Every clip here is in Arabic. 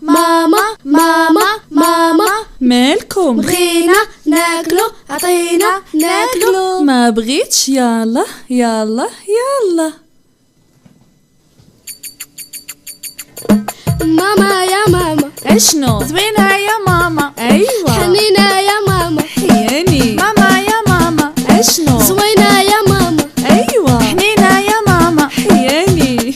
ماما ماما ماما مالكم؟ بغينا ناكلو، عطينا ناكلو. ما بغيتش. يلا يلا يلا. ماما يا ماما اشنو؟ زوينة يا ماما. ايوه. حنينة يا ماما حياني. ماما يا ماما. اشنو؟ زوينة يا ماما ايوه. حنينة يا ماما. حياني.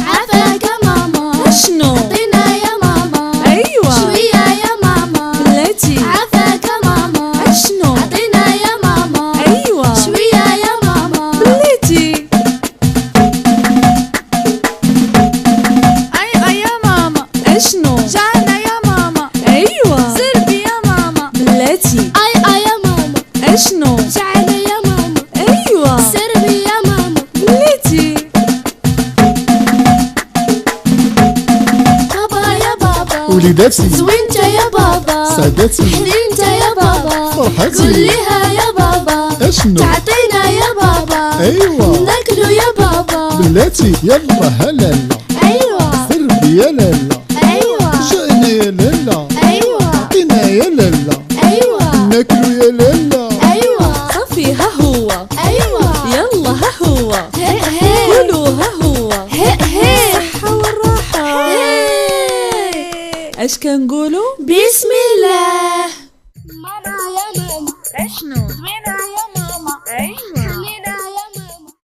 عافاك يا ماما اشنو؟ عطينا يا ماما ايوه. شوية يا ماما بلاتي. عافاك يا ماما اشنو؟ عطينا يا ماما ايوه. شوية يا ماما بلاتي. أيوة يا ماما. اشنو؟ جعانة يا ماما. ايوه. زربي يا ماما. بلاتي. اي يا ماما اشنو؟ جعانة يا ماما ايوه. سربي يا ماما بلاتي. بابا يا بابا وليداتي زوينت يا بابا سادتي حنينت يا بابا فرحتي قوليها يا بابا اشنو تعطينا يا بابا ايوه ناكلو يا بابا بلاتي يلا هلالا ايوه سربي يا لالا ايوه جئنا يا لالا ايوه عطينا يا لالا ايوه ناكلو يا لالا ايوه صافي ها هو. ايوه يلا ها هو. هي هي كلوا ها هو. هي هي الصحة والراحة. هي. اش كنقولوا؟ بسم